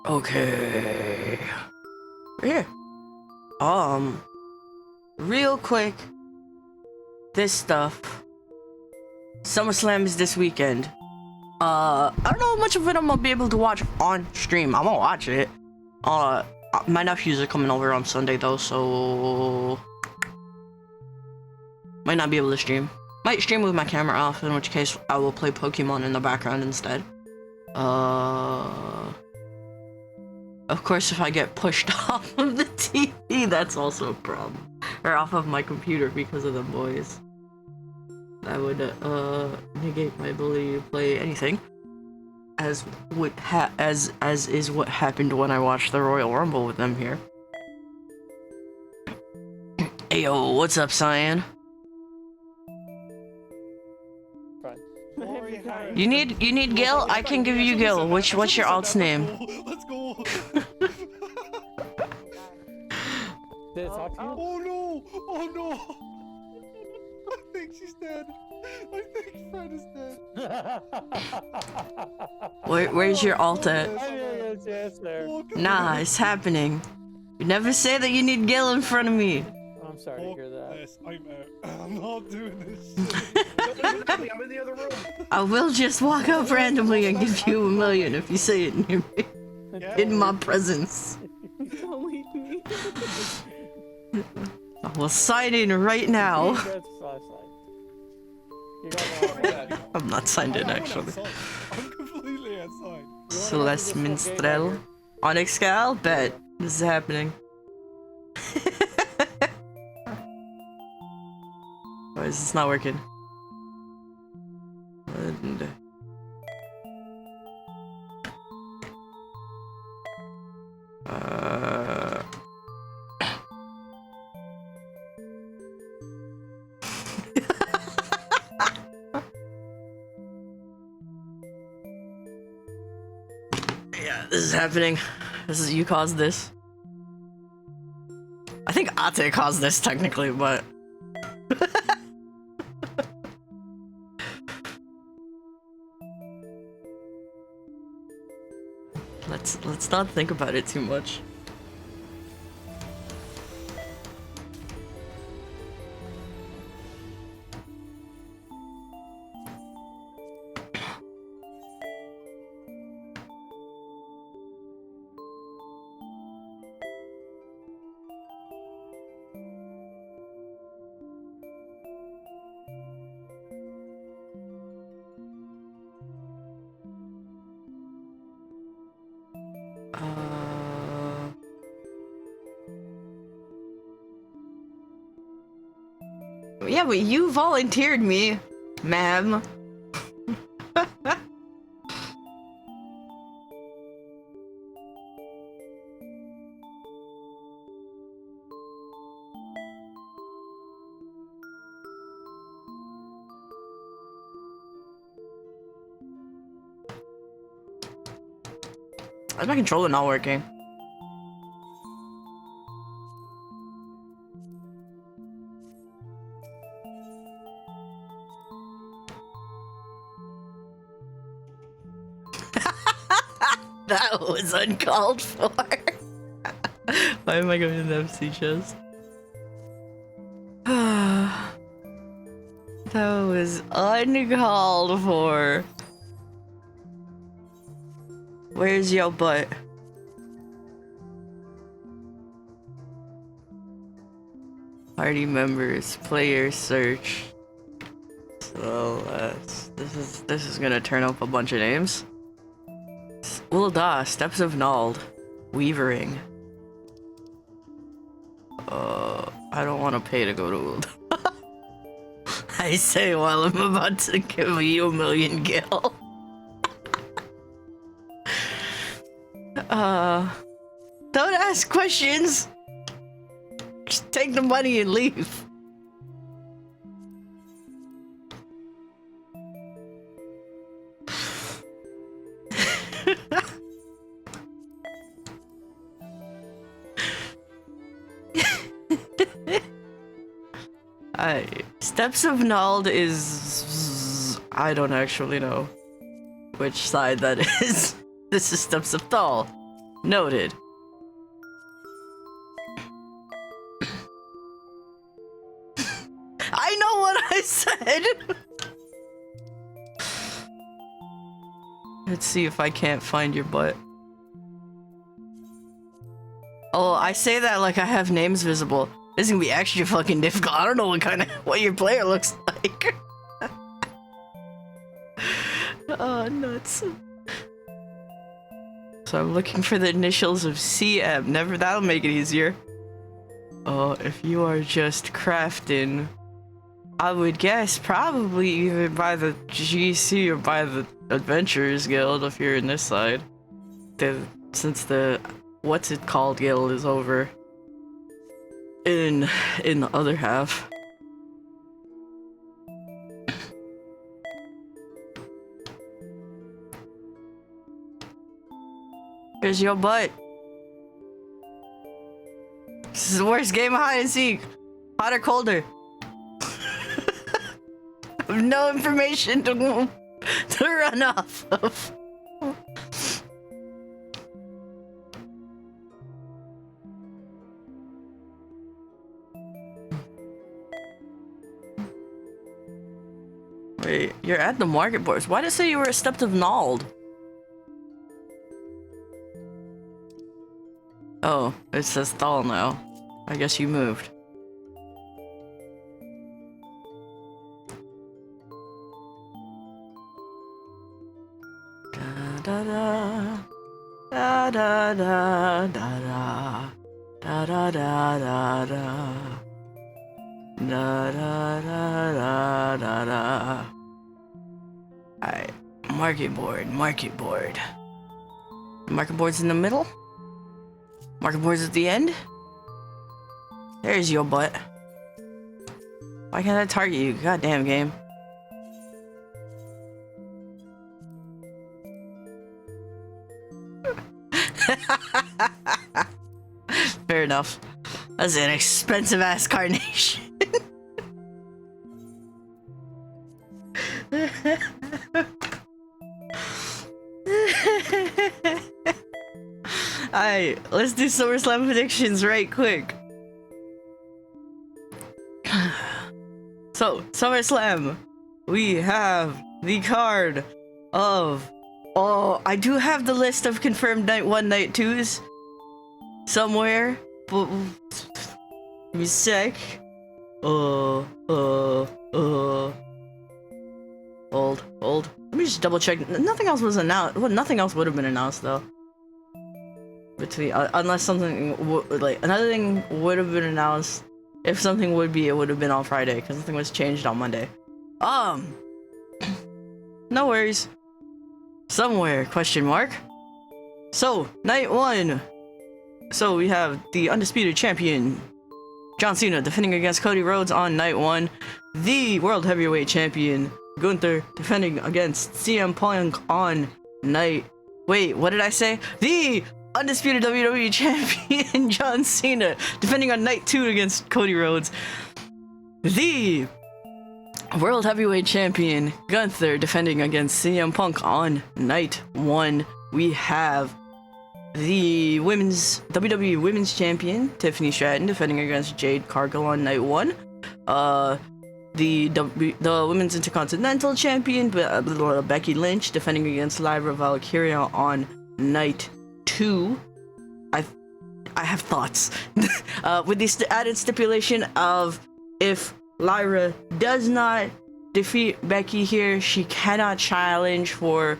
Okay. Here. Real quick. This stuff SummerSlam is this weekend. I don't know how much of it I'm gonna be able to watch on stream. I'm gonna watch it. My nephews are coming over on Sunday though, so might not be able to stream. Might stream with my camera off, in which case I will play Pokemon in the background instead. Of course, if I get pushed off of the TV, that's also a problem. Or off of my computer because of them boys. That would negate my ability to play anything. As is what happened when I watched the Royal Rumble with them here. Ayo, what's up, Cyan? You need Gil? I can give you Gil. What's your alt's name? Let's go. Did it talk to you? Oh no! Oh no! I think she's dead. I think Fred is dead. Where's your alt at? Yes, there. Nah, it's happening. You never say that you need Gil in front of me. I'm sorry to hear that. Yes, I'm out. I'm not doing this. I'm in the other room. I will just walk up randomly and give you $1 million if you say it near me. Yeah. In my presence. Don't leave me. I will sign in right now. I'm not signed in actually. I'm completely outside. Celeste Minstrel. Onyx Gal? Bet. This is happening. Why is this not working? And... Yeah, this is happening. You caused this. I think Ate caused this technically, but let's not think about it too much. Yeah, but you volunteered me, ma'am. Why is my controller not working? That was uncalled for. Why am I going to the MC chest? That was uncalled for. Where's your butt? Party members, player search. So this is gonna turn up a bunch of names. Ulda, Steps of Nald, Weavering. I don't want to pay to go to Ulda. I say while I'm about to give you $1 million gil. Don't ask questions. Just take the money and leave. Steps of Nald is... I don't actually know which side that is. This is Steps of Thal. Noted. I know what I said! Let's see if I can't find your butt. Oh, I say that like I have names visible. This is gonna be extra fucking difficult. I don't know what your player looks like. Oh, nuts. So I'm looking for the initials of CM. That'll make it easier. Oh, if you are just crafting, I would guess probably either by the GC or by the Adventurers Guild if you're in this side. Since the what's it called guild is over in the other half. Here's your butt. This is the worst game of hide and seek. Hot or colder? No information to run off of. Wait, you're at the market boards. Why did it say you were a step of Nald? Oh, it says Thal now. I guess you moved. Da da da da da da da da da da da da da da da da. Alright, market board. Market board's in the middle. Market board's at the end. There's your butt. Why can't I target you? Goddamn game. Fair enough. That's an expensive ass carnation. Alright, let's do SummerSlam predictions right quick. So, SummerSlam, we have the card of... Oh, I do have the list of confirmed Night 1, Night 2s somewhere, but... Give me a sec. Hold. Let me just double check. Nothing else was announced. Well, nothing else would have been announced, though. Between unless something another thing would have been announced. If something would be, it would have been on Friday because something was changed on Monday. No worries. Somewhere question mark. So Night 1. So we have the undisputed champion John Cena defending against Cody Rhodes on Night 1. The World Heavyweight Champion Gunther defending against CM Punk on Night. Wait, what did I say? The undisputed WWE Champion John Cena defending on Night 2 against Cody Rhodes. The World Heavyweight Champion Gunther defending against CM Punk on Night 1. We have the WWE Women's Champion Tiffany Stratton defending against Jade Cargill on Night 1. The Women's Intercontinental Champion Becky Lynch defending against Lyra Valkyria on Night 2. I have thoughts. With the added stipulation of if Lyra does not defeat Becky here, she cannot challenge for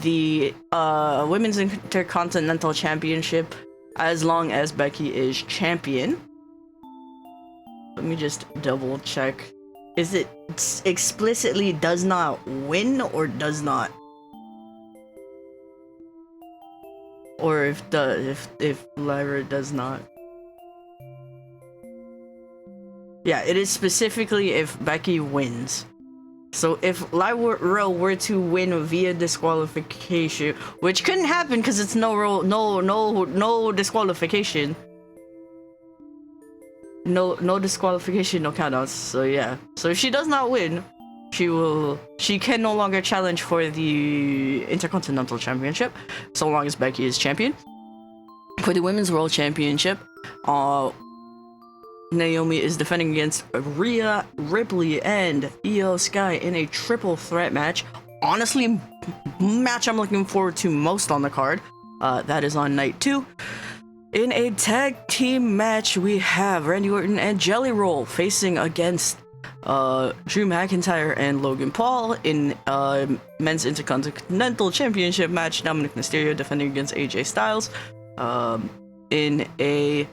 the Women's Intercontinental Championship as long as Becky is champion. Let me just double check. Is it explicitly does not win or does not? Or if Lyra does not. Yeah, it is specifically if Becky wins. So if Lyra were to win via disqualification, which couldn't happen because it's no disqualification. No disqualification, no countouts. So yeah. So if she does not win, she can no longer challenge for the Intercontinental Championship, so long as Becky is champion. For the Women's World Championship, Naomi is defending against Rhea Ripley and Io Sky in a triple threat match. honestly match I'm looking forward to most on the card. That is on night 2. In a tag team match, we have Randy Orton and Jelly Roll facing against Drew McIntyre and Logan Paul in men's Intercontinental Championship match. Dominic Mysterio defending against AJ Styles. In a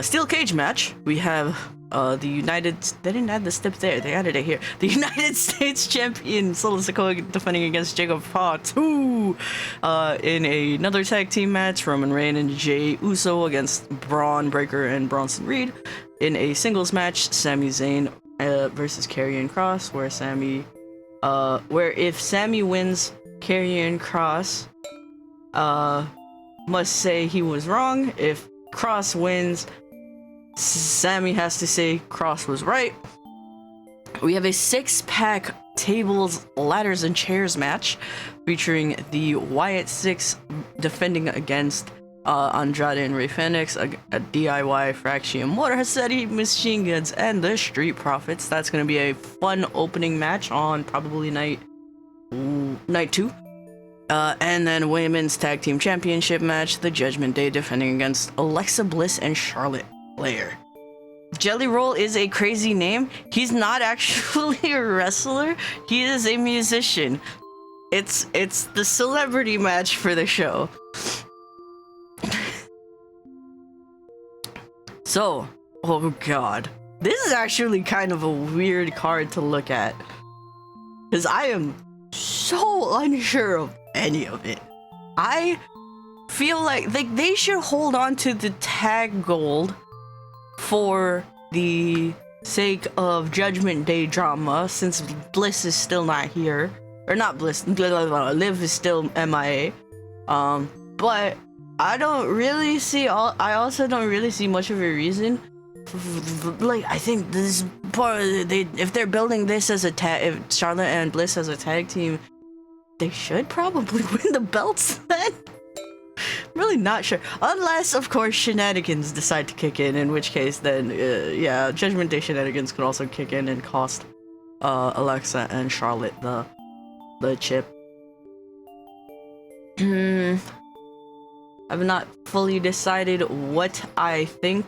steel cage match, we have the United... They didn't add the step there, they added it here. The United States Champion Solo Sikoa defending against Jacob Fatu. In another tag team match, Roman Reigns and Jey Uso against Braun Breaker and Bronson Reed. In a singles match, Sami Zayn versus Karrion Kross, where if Sami wins, Karrion Kross must say he was wrong. If Kross wins, Sami has to say Kross was right. We have a 6-pack tables, ladders, and chairs match featuring the Wyatt Six defending against Andrade and Rey Fenix, a DIY, Fraction, Motorhead City, Machine Guns, and the Street Profits. That's going to be a fun opening match on probably night 2. And then Women's Tag Team Championship match, the Judgment Day defending against Alexa Bliss and Charlotte Flair. Jelly Roll is a crazy name. He's not actually a wrestler. He is a musician. It's the celebrity match for the show. So, oh god. This is actually kind of a weird card to look at, because I am so unsure of any of it. I feel like they should hold on to the tag gold for the sake of Judgment Day drama, since Bliss is still not here. Or not Bliss, Liv is still MIA. But I also don't really see much of a reason. Like, I think this part, if they're building this as a tag, if Charlotte and Bliss as a tag team, they should probably win the belts then. I'm really not sure. Unless, of course, shenanigans decide to kick in which case then, yeah, Judgment Day shenanigans could also kick in and cost Alexa and Charlotte the chip. I've not fully decided what I think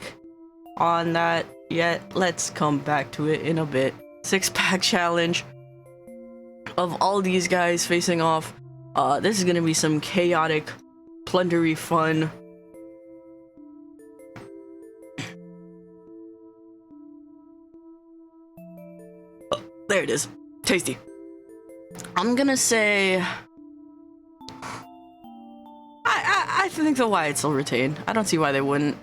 on that yet. Let's come back to it in a bit. 6-pack challenge of all these guys facing off. This is gonna be some chaotic, plundery fun. Oh, there it is. Tasty. I'm gonna say I think the Wyatts will retain. I don't see why they wouldn't.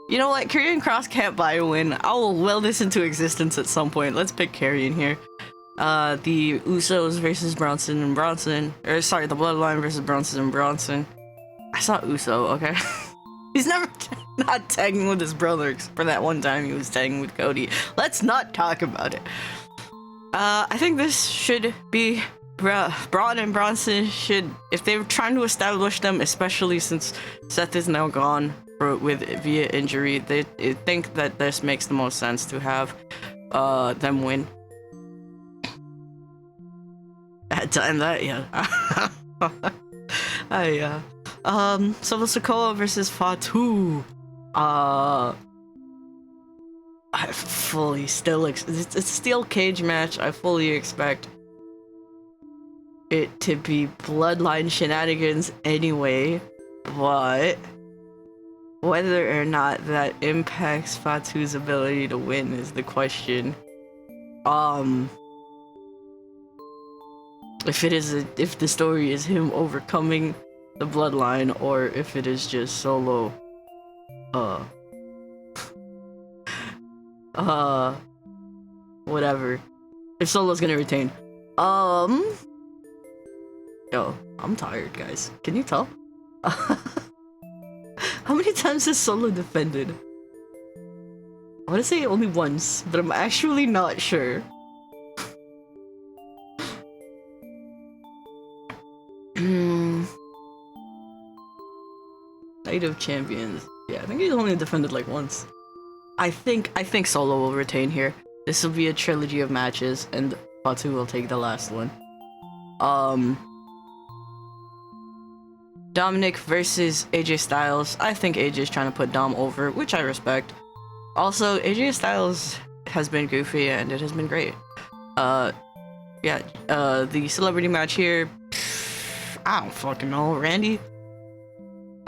You know what? Karrion Kross can't buy a win. I will will this into existence at some point. Let's pick Karrion here. The Usos versus Bronson and Bronson. Or sorry, the Bloodline versus Bronson and Bronson. I saw Uso, okay? He's never not tagging with his brother, except for that one time he was tagging with Cody. Let's not talk about it. I think this should be Braun and Bronson should, if they're trying to establish them, especially since Seth is now gone via injury, they think that this makes the most sense to have them win. And that, yeah. Solo Sikoa versus Fatu. I fully still it's a steel cage match. I fully expect it to be bloodline shenanigans anyway, but whether or not that impacts Fatu's ability to win is the question. If the story is him overcoming the bloodline, or if it is just Solo whatever. If Solo's gonna retain. Yo, I'm tired, guys. Can you tell? How many times has Solo defended? I wanna say only once, but I'm actually not sure. Night of Champions. Yeah, I think he's only defended like once. I think Solo will retain here. This will be a trilogy of matches, and Fatu will take the last one. Dominic versus AJ Styles. I think AJ's trying to put Dom over, which I respect. Also, AJ Styles has been goofy and it has been great. Yeah, the celebrity match here, I don't fucking know, Randy.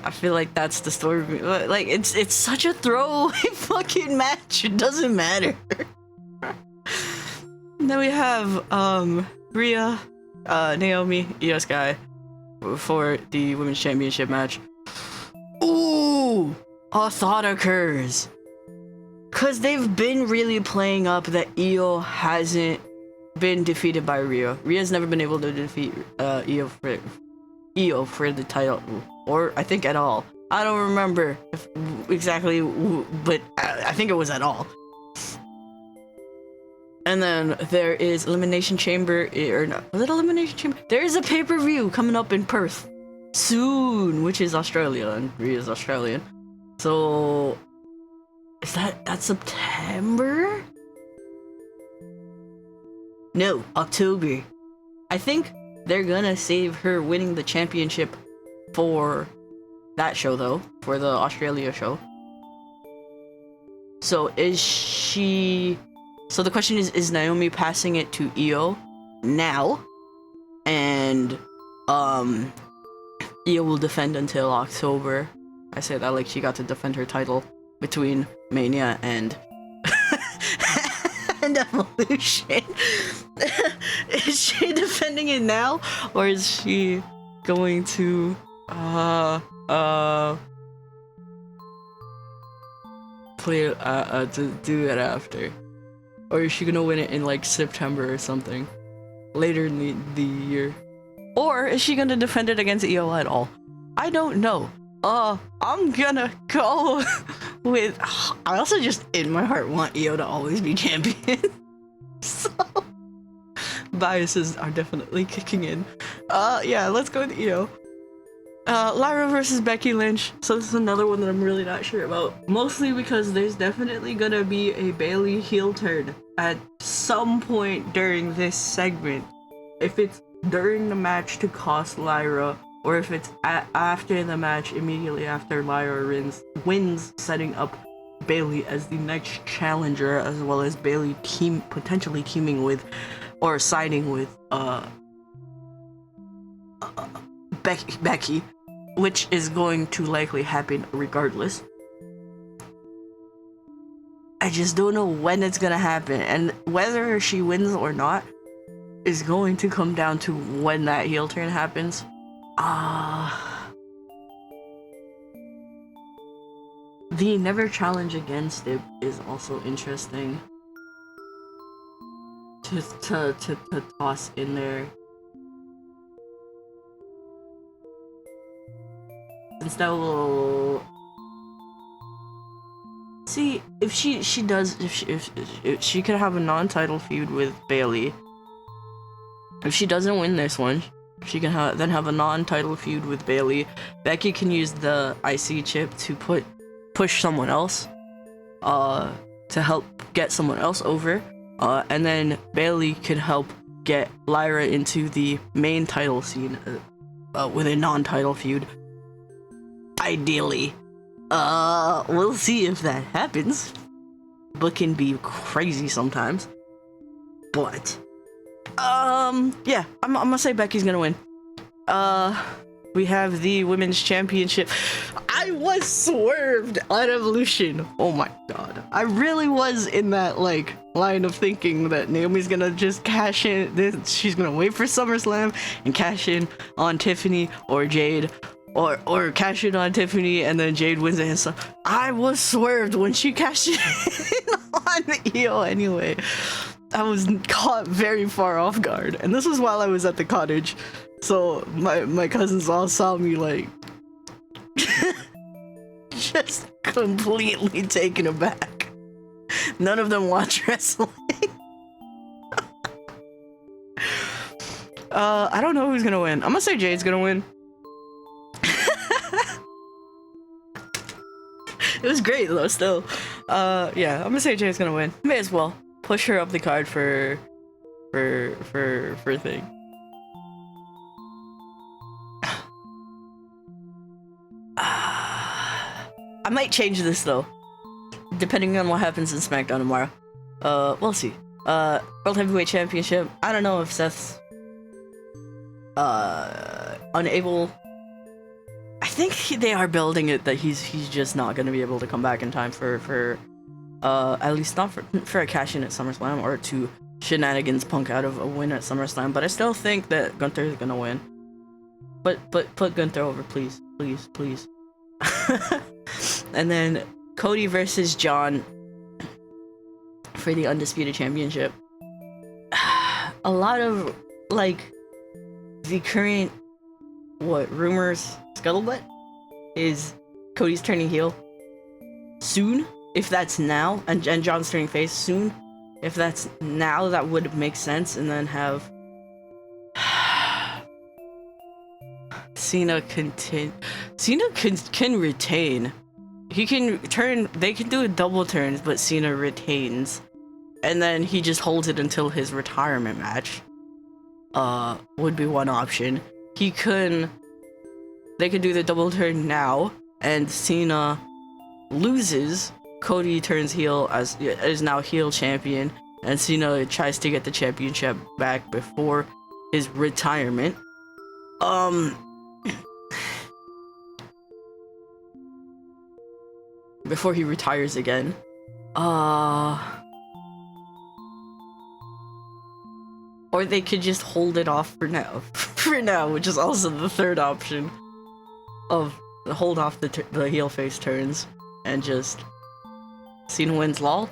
I feel like that's the story. Like, it's such a throwaway fucking match. It doesn't matter. Then we have Rhea, Naomi, Io Sky for the women's championship match. Ooh, a thought occurs. Cause they've been really playing up that Io hasn't been defeated by Rhea. Rhea's never been able to defeat Io for the title, or I think at all. I don't remember exactly, but I think it was at all. And then there is Elimination Chamber, or not, was it Elimination Chamber? There is a pay-per-view coming up in Perth soon, which is Australia, and Rhea's Australian. So, is that's September? No, October. I think they're gonna save her winning the championship for that show, though, for the Australia show. So so the question is Naomi passing it to Io now? And Io will defend until October. I say that like she got to defend her title between Mania and and Evolution. Is she defending it now, or is she going to play to do it after? Or is she gonna win it in like September or something later in the year? Or is she gonna defend it against Io at all? I don't know. I'm gonna go with. I also just in my heart want Io to always be champion. So biases are definitely kicking in. Yeah, let's go with Io. Lyra versus Becky Lynch. So this is another one that I'm really not sure about. Mostly because there's definitely gonna be a Bayley heel turn at some point during this segment. If it's during the match to cost Lyra, or if it's after the match, immediately after Lyra wins, setting up Bayley as the next challenger, as well as Bayley potentially teaming with or siding with Becky, which is going to likely happen regardless. I just don't know when it's gonna happen, and whether she wins or not is going to come down to when that heel turn happens. The never challenge against it is also interesting to toss in there. Since that will see if she could have a non-title feud with Bayley. If she doesn't win this one, she can then have a non-title feud with Bayley. Becky can use the IC chip to push someone else, to help get someone else over, and then Bayley can help get Lyra into the main title scene with a non-title feud. Ideally, we'll see if that happens. But can be crazy sometimes. But yeah, I'm gonna say Becky's gonna win. We have the women's championship. I was swerved on Evolution. Oh my god. I really was in that like line of thinking that Naomi's gonna just cash in. She's gonna wait for SummerSlam and cash in on Tiffany or Jade. Or cash in on Tiffany and then Jade wins it and stuff. I was swerved when she cashed in on Io anyway. I was caught very far off guard. And this was while I was at the cottage. So my cousins all saw me like just completely taken aback. None of them watch wrestling. I don't know who's gonna win. I'm gonna say Jade's gonna win. It was great though, still. Yeah, I'm gonna say Jade's gonna win. May as well push her up the card for for thing. I might change this though, depending on what happens in SmackDown tomorrow. We'll see. World Heavyweight Championship. I don't know if Seth's unable. I think they are building it that he's just not gonna be able to come back in time for at least not for a cash in at SummerSlam or to shenanigans Punk out of a win at SummerSlam. But I still think that Gunther is gonna win. But put Gunther over, please. And then Cody versus John for the Undisputed Championship. A lot of, like, the current, rumors, scuttlebutt, is Cody's turning heel soon, if that's now, and John's turning face soon. If that's now, that would make sense, and then have Cena can retain. He can turn, they can do double turns, but Cena retains. And then he just holds it until his retirement match. Would be one option. They could do the double turn now, and Cena loses. Cody turns heel is now heel champion, and Cena tries to get the championship back before his retirement. Before he retires again. Or they could just hold it off for now, which is also the third option of hold off the heel face turns and just Cena wins lol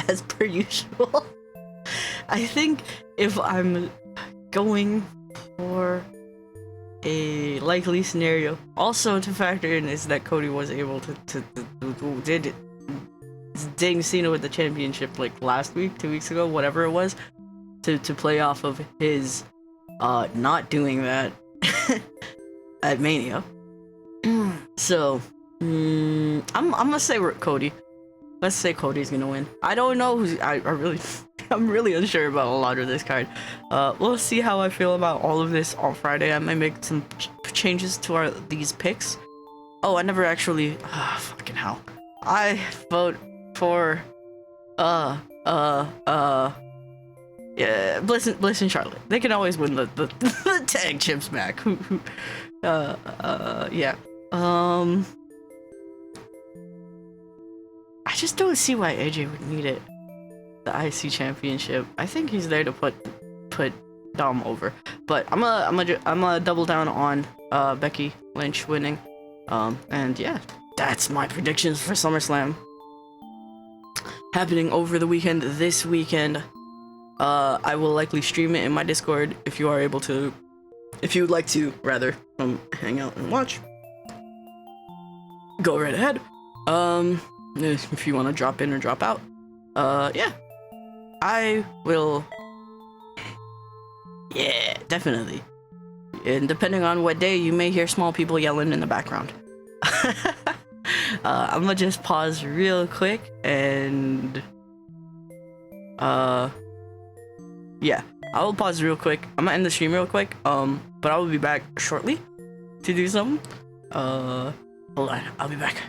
as per usual. I think if I'm going for a likely scenario, also to factor in is that Cody was able to ding Cena with the championship like last week, 2 weeks ago, whatever it was, to play off of his not doing that at Mania. So I'm gonna say Cody. Let's say Cody's gonna win. I don't know who's I'm really unsure about a lot of this card. We'll see how I feel about all of this on Friday. I might make some changes to these picks. Oh, I never actually. Fucking hell. I vote for yeah, Bliss and Charlotte. They can always win the tag chips back. Yeah. I just don't see why AJ would need it. The IC championship. I think he's there to put Dom over. But I'm gonna double down on Becky Lynch winning. And yeah, that's my predictions for SummerSlam. Happening over the weekend, this weekend. I will likely stream it in my Discord if you are able to, if you would like to, rather, hang out and watch. Go right ahead. If you want to drop in or drop out. Yeah. I will. Yeah, definitely. And depending on what day, you may hear small people yelling in the background. I'm gonna just pause real quick and yeah, I will pause real quick. I'm gonna end the stream real quick. But I will be back shortly to do something. Hold on, I'll be back.